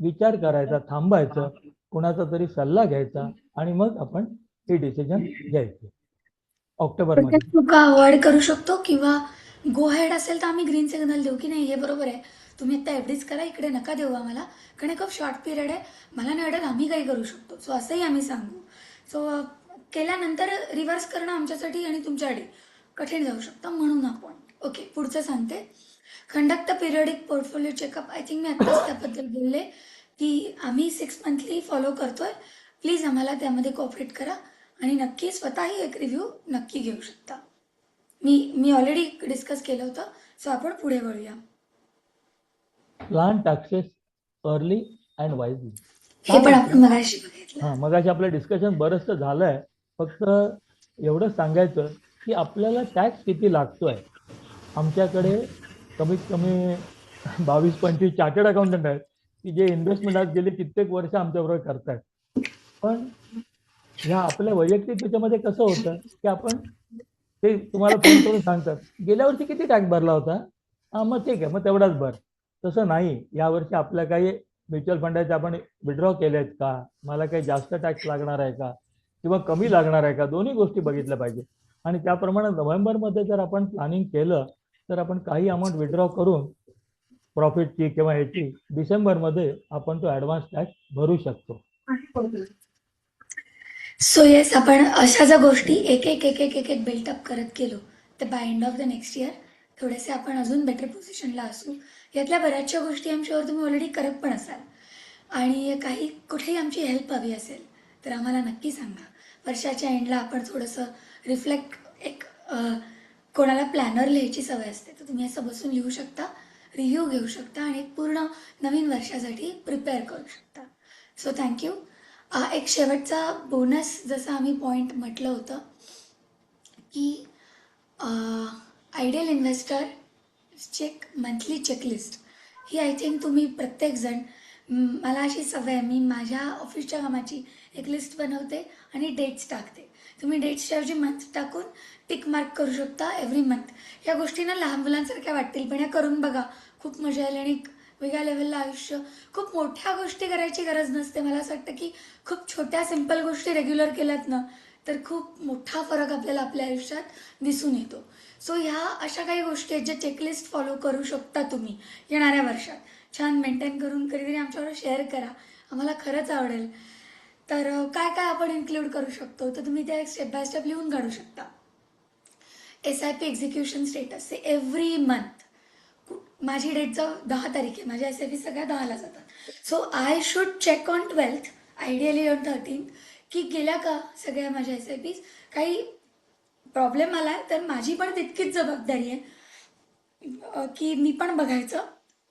विचार करायचा, थांबायचं, कोणाचा तरी सल्ला घ्यायचा आणि मग आपण हे डिसिजन घ्यायचे. कोणत्या ऑक्टोबरमध्ये. चुका अवॉइड करू शकतो किंवा गो हेड असेल तर आम्ही ग्रीन सिग्नल देऊ की नाही हे बरोबर आहे, तुम्ही आता एवढीच करा, इकडे नका देऊ आम्हाला, कारण खूप शॉर्ट पिरियड आहे, मला नाही वाटत आम्ही काही करू शकतो. सो असंही आम्ही सांगू. सो केल्यानंतर रिव्हर्स करणं आमच्यासाठी आणि तुमच्यासाठी कठीण जाऊ शकतं, म्हणून आपण ओके पुढचं सांगते. Conduct the periodic portfolio checkup. I think मी आत्ताच त्याबद्दल बोलले की आम्ही 6 मंथली फॉलो करतोय. प्लीज आम्हाला त्यामध्ये कॉपरेट करा आणि नक्की स्वतःही एक रिव्ह्यू नक्की घेऊ शकता. मी ऑलरेडी डिस्कस केलं होतं. सो आपण पुढे वळूया. Plan taxes early and wisely. हे काय पण आपण होतं, मगाशी बघितलं. हां मगाशी आपलं डिस्कशन बरंचसं झालंय. फक्त एवढंच सांगायचं की आपल्याला टॅक्स किती लागतोय. आमच्याकडे कमीत कमी 22-25 चार्टर्ड अकाउंटंट आहेत की जे इन्व्हेस्टमेंट आज गेली कित्येक वर्ष आमच्याबरोबर करतायत. पण ह्या आपल्या वैयक्तिक त्याच्यामध्ये कसं होतं की आपण ते तुम्हाला फोन करून सांगतात गेल्या वर्षी किती टॅक्स भरला होता, हां मग ठीक आहे, मग तेवढाच भर. तसं नाही, यावर्षी आपल्या काही म्युच्युअल फंडाचे आपण विड्रॉ केलेत का, मला काही जास्त टॅक्स लागणार आहे का किंवा कमी लागणार आहे का, दोन्ही गोष्टी बघितल्या पाहिजे. आणि त्याप्रमाणे नोव्हेंबरमध्ये जर आपण प्लॅनिंग केलं तर आपण काही अमाऊंट विड्रॉ करून प्रॉफिटची किंवा ह्याची डिसेंबरमध्ये आपण तो ॲडव्हान्स टॅक्स भरू शकतो. सो येस, आपण अशा ज्या गोष्टी एक एक एक एक एक एक बिल्टअप करत गेलो तर by end of the next year थोडेसे आपण अजून बेटर पोझिशनला असू. यातल्या बऱ्याचशा गोष्टी आय एम शुअर तुम्ही ऑलरेडी करत पण असाल. आणि काही कुठेही आमची हेल्प हवी असेल तर आम्हाला नक्की सांगा. वर्षाच्या एंडला आपण थोडंसं रिफ्लेक्ट कोणाला प्लॅनर लिहायची सवय असते तर तुम्ही असं बसून लिहू शकता, रिव्ह्यू घेऊ शकता आणि एक पूर्ण नवीन वर्षासाठी प्रिपेअर करू शकता. So thank you. एक शेवटचा बोनस जसं आम्ही पॉईंट म्हटलं होतं की ideal investor check monthly checklist ही आय थिंक तुम्ही प्रत्येकजण मला अशी सवय आहे, मी माझ्या ऑफिसच्या कामाची एक लिस्ट बनवते आणि डेट्स टाकते. तुम्ही डेट्सच्या ऐवजी मंथ टाकून टिक मार्क करू शकता एव्हरी मंथ. या गोष्टी ना लहान मुलांसारख्या वाटतील पण या करून बघा, खूप मजा येईल आणि वेगळ्या लेवलला आयुष्य. खूप मोठ्या गोष्टी करायची गरज नसते. मला असं वाटतं की खूप छोट्या सिम्पल गोष्टी रेग्युलर केल्यात ना तर खूप मोठा फरक आपल्याला आपल्या आयुष्यात दिसून येतो. सो ह्या अशा काही गोष्टी आहेत ज्या चेकलिस्ट फॉलो करू शकता तुम्ही येणाऱ्या वर्षात. छान मेंटेन करून कधीतरी आमच्याबरोबर शेअर करा, आम्हाला खरंच आवडेल. तर काय काय आपण इन्क्लूड करू शकतो तर तुम्ही त्या स्टेप बाय स्टेप लिहून काढू शकता. SIP एक्झिक्युशन स्टेटस हे एव्हरी मंथ. माझी डेटचं 10 तारीख आहे, माझ्या SIP सगळ्या 10ला जातात. So I should check on 12th, ideally on 13th, की गेल्या का सगळ्या माझ्या SIPs. काही प्रॉब्लेम आला तर माझी पण तितकीच जबाबदारी आहे की मी पण बघायचं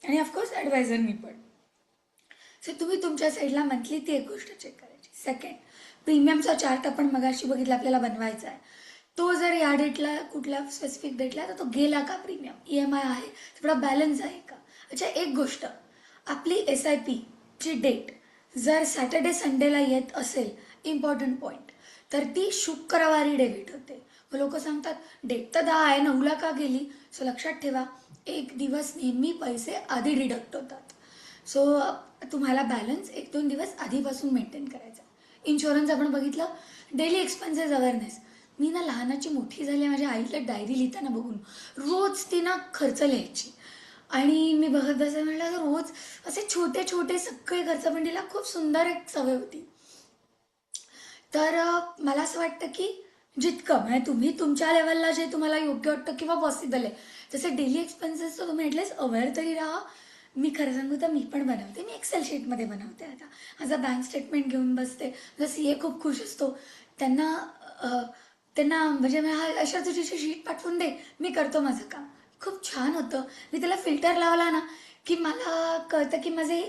आणि ऑफकोर्स ॲडवायझर मी पण. सो तुम्ही तुमच्या साईडला मंथली ती एक गोष्ट चेक करायची. सेकंड, प्रीमियमचा चार्ट आपण मगाशी बघितला आपल्याला बनवायचा आहे. तो जर या डेटला कुठल्या स्पेसिफिक डेटला तर तो गेला का प्रीमियम, EMI आहे थोडा बॅलन्स आहे का. अच्छा, एक गोष्ट, आपली SIPची डेट जर सॅटर्डे संडेला येत असेल, इम्पॉर्टंट पॉईंट, तर ती शुक्रवारी डेबिट होते. मग लोक सांगतात डेट तर 10 आहे, 9ला का गेली. सो लक्षात ठेवा, एक दिवस नेहमी पैसे आधी डिडक्ट होतात. सो तुम्हाला बॅलन्स 1-2 दिवस आधीपासून मेंटेन करायचा. इन्शुरन्स आपण बघितलं. Daily expenses awareness. मी ना लहानाची मोठी झाली, माझ्या आईला डायरी लिहिताना बघून रोज ती ना खर्च लिहायची आणि मी बघत बसायला म्हटलं तर रोज असे छोटे छोटे सगळे खर्च, पण तिला खूप सुंदर एक सवय होती. तर मला असं वाटतं की जितकं म्हणजे तुम्ही तुमच्या लेवलला जे तुम्हाला योग्य वाटतं किंवा पॉसिबल आहे, जसे डेली एक्सपेन्सेसचं तुम्ही ॲटलिस्ट अवेअर तरी राहा. मी खरं सांगू तर मी पण बनवते. मी एक्सेल शीटमध्ये बनवते. आता माझा बँक स्टेटमेंट घेऊन बसते. माझा CA खूप खुश असतो. त्यांना अ, त्यांना म्हणजे मी हा अशा तुझीशी शीट पाठवून दे, मी करतो माझं काम. खूप छान होतं. मी त्याला फिल्टर लावला ना की मला कळतं की माझे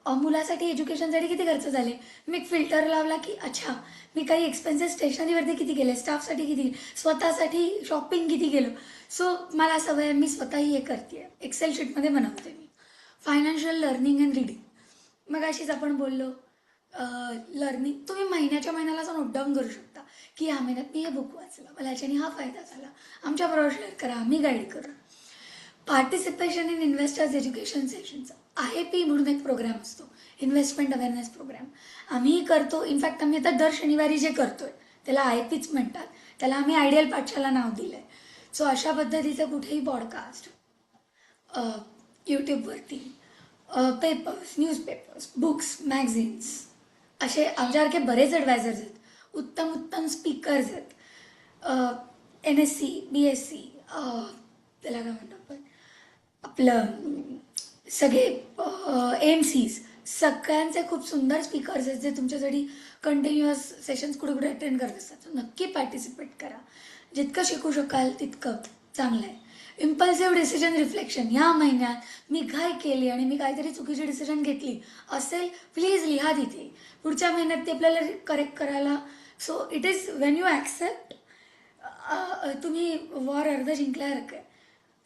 मुलासाठी एज्युकेशनसाठी किती खर्च झाले. मी एक फिल्टर लावला की अच्छा, मी काही एक्सपेन्सेस स्टेशनरीवरती किती केले, स्टाफसाठी किती, स्वतःसाठी शॉपिंग किती केलं. सो मला सवय आहे, मी स्वतःही हे करते. एक्सेल शीटमध्ये बनवते मी. Financial learning and reading. मग अशीच आपण बोललो लर्निंग, तुम्ही महिन्याच्या महिन्याला असं नोट डाऊन करू शकता की ह्या महिन्यात मी हे बुक वाचलं, मला ह्याच्याने हा फायदा झाला. आमच्याबरोबर शेअर करा, आम्ही गाईड करू. पार्टिसिपेशन इन इन्व्हेस्टर्स एज्युकेशन सेशनचा IAP म्हणून एक प्रोग्राम असतो, इन्व्हेस्टमेंट अवेअरनेस प्रोग्राम. आम्हीही करतो. इनफॅक्ट आम्ही आता दर शनिवारी जे करतोय त्याला IAPच म्हणतात. त्याला आम्ही आयडियल पाठशाला नाव दिलं आहे. सो अशा पद्धतीचं कुठेही पॉडकास्ट, यूट्यूबवरती, पेपर्स, न्यूजपेपर्स, बुक्स, मॅगझिन्स, असे आमच्यासारखे बरेच ॲडवायझर्स आहेत. उत्तम उत्तम स्पीकर्स आहेत. NSC, BSc, त्याला काय म्हणतो आपण, आपलं सगळे AMCs, सगळ्यांचे खूप सुंदर स्पीकर्स आहेत जे तुमच्यासाठी कंटिन्युअस सेशन्स कुठे कुठे अटेंड करत असतात. So नक्की पार्टिसिपेट करा. जितकं शिकू शकाल तितकं चांगलं आहे. Impulsive decision reflection. ह्या महिन्यात मी घाई केली आणि मी काहीतरी चुकीची डिसिजन घेतली असेल, प्लीज लिहा तिथे. पुढच्या महिन्यात ते आपल्याला करेक्ट करायला. So it is Wien you accept, तुम्ही वॉर अर्ध जिंकल्यासारखं आहे.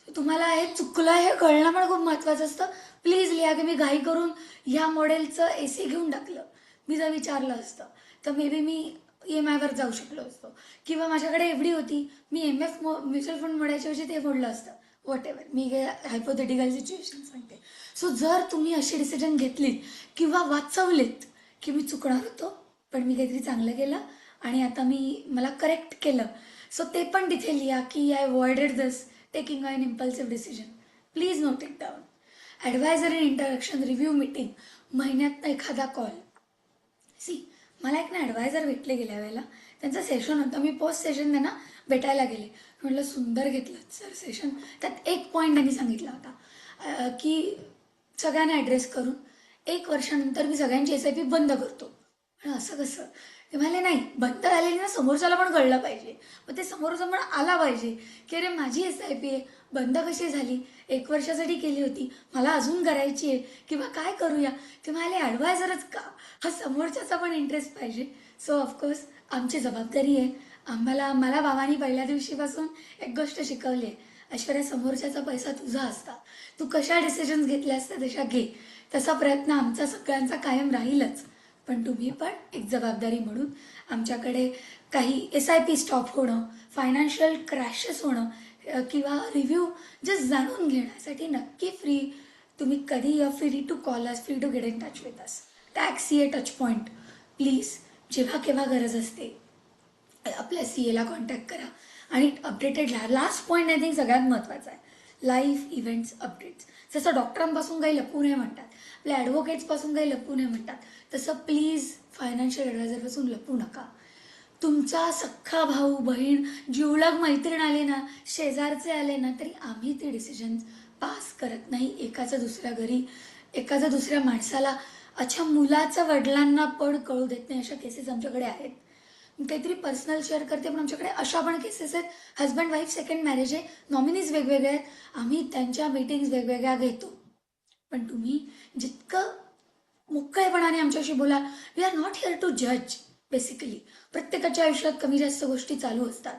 तुम्हाला हे चुकलं हे कळणं पण खूप महत्त्वाचं असतं. प्लीज लिहा की मी घाई करून ह्या मॉडेलचं AC घेऊन टाकलं. मी जर विचारलं असतं तर मे बी मी EMIवर जाऊ शकलो असतो, किंवा माझ्याकडे FD होती, मी MF म्युच्युअल फंड मोडायच्या ऐवजी ते मोडलं असतं. व्हॉटेवर, मी हे हायपोथेटिकल सिच्युएशन सांगते. सो जर तुम्ही अशी डिसिजन घेतलीत किंवा वाचवलीत की मी चुकणार होतो पण मी काहीतरी चांगलं केलं आणि आता मला करेक्ट केलं, सो ते पण तिथे लिहा की I avoided this taking an impulsive decision. Please note it down. Adviser in interaction, review meeting, महिन्यात एखादा कॉल. मला एक ना ॲडवायझर भेटले गेल्या वेळेला. त्यांचं सेशन होतं, मी पोस्ट सेशन त्यांना भेटायला गेले. म्हटलं सुंदर घेतलं सर सेशन. त्यात एक पॉईंट त्यांनी सांगितला होता की सगळ्यांना ॲड्रेस करून 1 वर्षानंतर मी सगळ्यांची SIP बंद करतो. असं कसं. ते म्हणाले नाही, बंद झालेली ना समोरच्याला पण कळलं पाहिजे. मग ते समोरचा पण आला पाहिजे की अरे माझी SIP आहे, बंद कशी झाली, 1 वर्षासाठी केली होती, मला अजून करायची आहे किंवा काय करूया. ते म्हणाले ॲडवायझरच का, हा समोरच्याचा पण इंटरेस्ट पाहिजे. सो ऑफकोर्स आमची जबाबदारी आहे. मला बाबांनी पहिल्या दिवशीपासून एक गोष्ट शिकवली आहे, ऐश्वर्या, समोरच्याचा पैसा तुझा असता, तू कशा डिसिजन्स घेतल्या असत्या तशा घे. तसा प्रयत्न आमचा सगळ्यांचा कायम राहीलच. पण तुम्ही पण एक जबाबदारी म्हणून आमच्याकडे काही SIP स्टॉप होणं, फायनान्शियल क्रॅशेस होणं किंवा रिव्ह्यू जस्ट जाणून घेण्यासाठी नक्की फ्री, तुम्ही कधी free to call us, free to get in touch with us. Tax CA touch point, please जेव्हा केव्हा गरज असते आपल्या CAला कॉन्टॅक्ट करा आणि अपडेटेड राहा. लास्ट पॉईंट आय थिंक सगळ्यात महत्त्वाचा आहे, लाईव्ह इव्हेंट्स अपडेट्स. जसं डॉक्टरांपासून काही लपू नये म्हणतात, आपल्या ॲडव्होकेट्सपासून काही लपू नये म्हणतात, तसं प्लीज फायनान्शियल ॲडवायझरपासून लपू नका. तुमचा सख्खा भाऊ बहीण जिवलग मैत्रीण आले ना, शेजारचे आले ना, तरी आम्ही ते डिसिजन्स पास करत नाही एकाच्या दुसऱ्या घरी, एकाच्या दुसऱ्या माणसाला. अच्छा, मुलाच्या वडिलांना पण कळू देत नाही. अशा केसेस आमच्याकडे आहेत. काहीतरी पर्सनल शेअर करते, पण आमच्याकडे अशा पण केसेस आहेत, हजबंड वाईफ सेकंड मॅरेज आहे, नॉमिनीज वेगवेगळे आहेत, आम्ही त्यांच्या मीटिंग्स वेगवेगळ्या घेतो. पण तुम्ही जितकं मोकळेपणाने आमच्याशी बोला. We are not here to जज. बेसिकली प्रत्येकाच्या आयुष्यात कमी जास्त गोष्टी चालू असतात.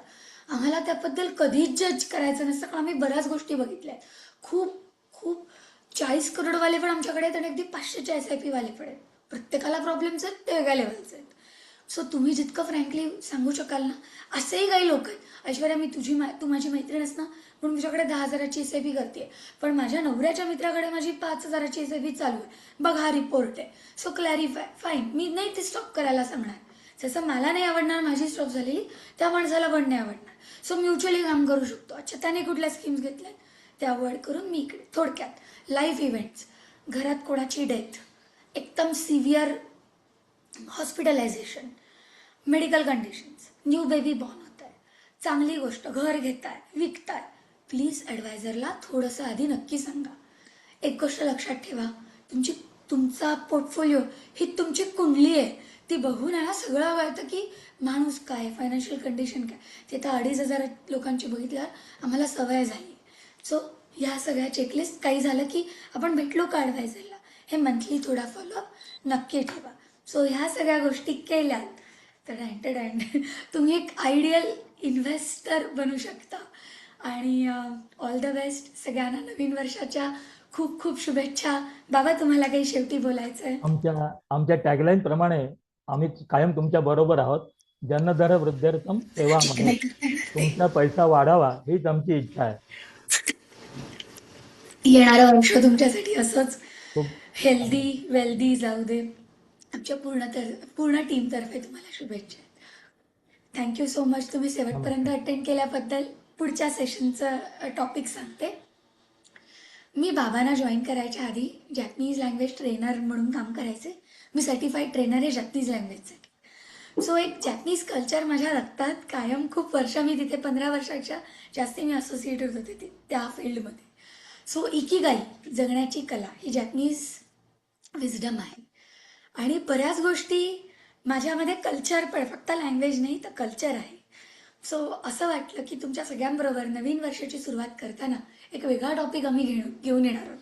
आम्हाला त्याबद्दल कधीच जज करायचं नसतं, कारण आम्ही बऱ्याच गोष्टी बघितल्या आहेत. खूप खूप 40 करोडवाले पण आमच्याकडे आहेत आणि अगदी 500चे SIP वाले पण आहेत. प्रत्येकाला प्रॉब्लेम्स आहेत, ते वेगळ्या लेवलचे आहेत. सो तुम्ही जितकं फ्रँकली सांगू शकाल ना, असेही काही लोक आहेत. ऐश्वर्या, मी तू माझी मैत्रीणच ना, म्हणून तुझ्याकडे 10,000ची SIP करते, पण माझ्या नवऱ्याच्या मित्राकडे माझी 5,000ची SIP चालू आहे. बघ, हा रिपोर्ट आहे. So clarify. फाईन, मी नाही ते स्टॉप करायला सांगणार. जसं मला नाही आवडणार माझी स्टॉप झालेली, त्या माणसाला पण नाही आवडणार. सो म्युच्युअली काम करू शकतो. अच्छा, त्याने कुठल्या स्कीम्स घेतल्या ते अवॉइड करून मी इकडे. थोडक्यात लाईफ इव्हेंट्स, घरात कोणाची डेथ, एकदम severe hospitalisation, medical conditions, new baby born होत आहे, चांगली गोष्ट, घर घेताय, विकताय, प्लीज ॲडवायझरला थोडंसं आधी नक्की सांगा. एक गोष्ट लक्षात ठेवा, तुमचा पोर्टफोलिओ ही तुमची कुंडली आहे. ती बघून आहे ना सगळं कळतं की माणूस काय, फायनान्शियल कंडिशन काय. ते तर 2,500 लोकांची बघितल्यावर आम्हाला सवय झाली. सो ह्या सगळ्या चेकलिस्ट काही झालं की आपण भेटलो का ॲडवायझरला, हे मंथली थोडा फॉलोअप नक्की ठेवा. सो ह्या सगळ्या गोष्टी केल्यात तर तुम्ही एक आयडियल इन्व्हेस्टर बनू शकता. आणि ऑल द बेस्ट सगळ्यांना नवीन वर्षाच्या. खूप खूप शुभेच्छा. बाबा, तुम्हाला काही शेवटी बोलायचं आहे? आमच्या टॅगलाईन प्रमाणे आम्ही कायम तुमच्या बरोबर आहोत. जन्मदर वृद्ध्यर्थम सेवामहे. तुमचा पैसा वाढावा हीच आमची इच्छा आहे. येणारं वर्ष तुमच्यासाठी असंच खूप हेल्दी वेल्दी जाऊ दे. आमच्या पूर्ण टीमतर्फे तुम्हाला शुभेच्छा. Thank you so much. तुम्ही शेवटपर्यंत नमस्कार. अटेंड केल्याबद्दल. पुढच्या सेशनचं टॉपिक सांगते. मी बाबांना जॉईन करायच्या आधी जॅपनीज लँग्वेज ट्रेनर म्हणून काम करायचे. मी सर्टिफाईड ट्रेनर आहे जॅपनीज लँग्वेजसाठी. सो एक जॅपनीज कल्चर माझ्या रक्तात कायम. खूप वर्ष मी तिथे 15 वर्षाच्या जास्ती मी असोसिएटेड होते त्या फील्डमध्ये. सो इकिगाई, जगण्याची कला, ही जॅपनीज विजडम आहे. आणि बऱ्याच गोष्टी माझ्यामध्ये कल्चर पण, फक्त लँग्वेज नाही तर कल्चर आहे. सो असं वाटलं की तुमच्या सगळ्यांबरोबर नवीन वर्षाची सुरुवात करताना एक वेगळा टॉपिक आम्ही घेऊन येणार आहोत.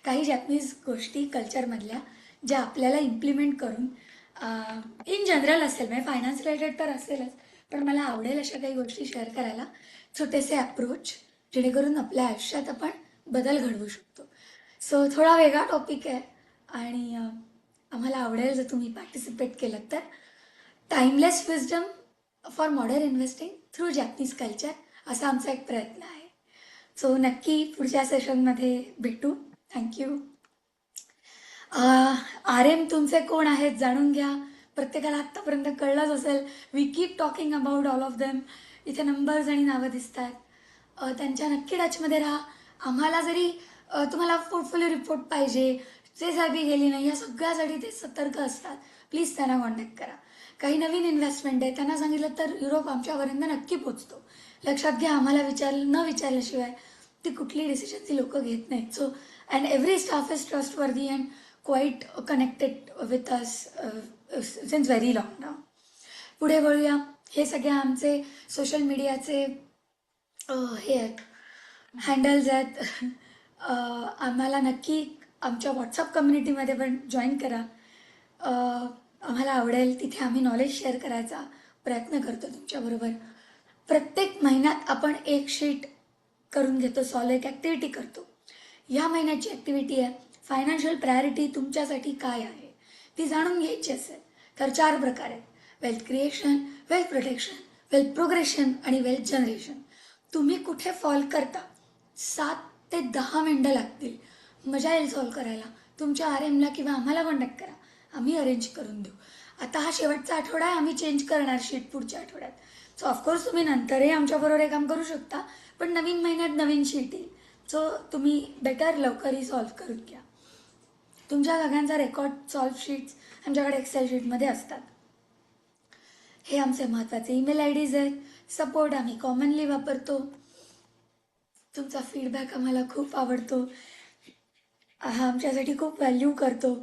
काही जॅपनीज गोष्टी कल्चरमधल्या ज्या आपल्याला इम्प्लिमेंट करून इन जनरल असेल, म्हणजे फायनान्स रिलेटेड तर असेलच, पण मला आवडेल अशा काही गोष्टी शेअर करायला, छोटेसे अप्रोच, जेणेकरून आपल्या आयुष्यात आपण बदल घडवू शकतो. सो थोडा वेगळा टॉपिक आहे आणि आम्हाला आवडेल जर तुम्ही पार्टिसिपेट केलं तर. Timeless wisdom for modern investing through Japanese culture, असा आमचा एक प्रयत्न आहे. सो नक्की पुढच्या सेशनमध्ये भेटू. थँक्यू. RM तुमचे कोण आहेत जाणून घ्या. प्रत्येकाला आत्तापर्यंत कळलंच असेल. We keep talking about all of them. इथे नंबर्स आणि नावं दिसत आहेत. त्यांच्या नक्की टचमध्ये राहा. आम्हाला जरी तुम्हाला पोर्टफोलिओ रिपोर्ट पाहिजे, जे साहेबी गेली नाही, या सगळ्यासाठी ते सतर्क असतात. प्लीज त्यांना कॉन्टॅक्ट करा. काही नवीन इन्व्हेस्टमेंट आहे, त्यांना सांगितलं तर युरोप आमच्यापर्यंत नक्की पोचतो. लक्षात घ्या, आम्हाला न विचारल्याशिवाय ती कुठली डिसिजन ती लोक घेत नाहीत. So and every staff is trustworthy and quite connected with us since very long now. पुढे वळूया. हे सगळे आमचे सोशल मीडियाचे हे आहेत, हँडल्स आहेत. आम्हाला नक्की आमच्या व्हॉट्सअप कम्युनिटीमध्ये पण जॉईन करा. आम्हाला आवडेल, तिथे आम्ही नॉलेज शेअर करायचा प्रयत्न करतो तुमच्याबरोबर. प्रत्येक महिन्यात आपण एक शीट करून घेतो, सॉल्व एक ॲक्टिव्हिटी करतो. या महिन्याची ॲक्टिव्हिटी आहे फायनान्शियल प्रायोरिटी तुमच्यासाठी काय आहे ती जाणून घ्यायची असेल तर 4 प्रकार आहेत: wealth creation, wealth protection, wealth progression आणि वेल्थ जनरेशन. तुम्ही कुठे फॉल करता, 7 ते 10 मिनटं लागतील. मजा येईल सॉल्व करायला. तुमच्या RMला किंवा आम्हाला कॉन्टॅक्ट करा, आम्ही अरेंज करून देऊ. आता हा शेवटचा आठवडा आहे, आम्ही चेंज करणार शीट पुढच्या आठवड्यात. सो ऑफकोर्स तुम्ही नंतरही आमच्याबरोबर हे काम करू शकता, पण नवीन महिन्यात नवीन शीट येईल. सो तुम्ही बेटर लवकरही सॉल्व करून घ्या. तुमच्या सगळ्यांचा रेकॉर्ड सॉल्व शीट्स आमच्याकडे एक्सेल शीटमध्ये असतात. हे आमचे महत्त्वाचे ईमेल IDs आहेत. सपोर्ट आम्ही कॉमनली वापरतो. तुमचा फीडबॅक आम्हाला खूप आवडतो. हा आमच्यासाठी खूप व्हॅल्यू करतो.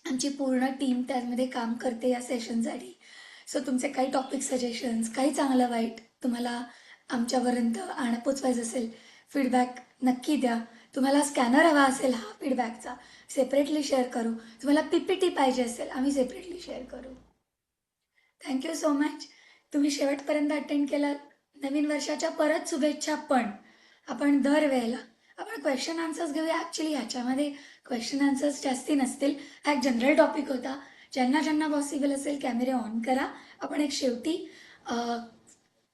आमची पूर्ण टीम त्यामध्ये काम करते या सेशनसाठी. सो तुमचे काही टॉपिक सजेशन्स, काही चांगलं वाईट तुम्हाला आमच्यापर्यंत पोचवायचं असेल, फीडबॅक नक्की द्या. तुम्हाला स्कॅनर हवा असेल हा फीडबॅकचा, सेपरेटली शेअर करू. तुम्हाला PPT पाहिजे असेल, आम्ही सेपरेटली शेअर करू. Thank you so much. तुम्ही शेवटपर्यंत अटेंड केलं. नवीन वर्षाच्या परत शुभेच्छा. पण आपण दरवेळेला आपण क्वेश्चन आन्सर्स घेऊया. ॲक्च्युली ह्याच्यामध्ये क्वेश्चन आन्सर्स जास्ती नसतील. हा एक जनरल टॉपिक होता. ज्यांना ज्यांना पॉसिबल असेल कॅमेरे ऑन करा. आपण एक शेवटी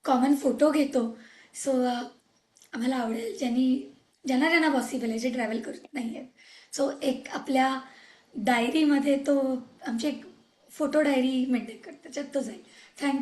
कॉमन फोटो घेतो. सो आम्हाला आवडेल ज्यांना ज्यांना पॉसिबल आहे, जे ट्रॅव्हल करत नाही आहेत. सो एक आपल्या डायरीमध्ये तो आमची एक फोटो डायरी मेंटेन करतो, त्याच्यात तो जाईल. थँक्यू.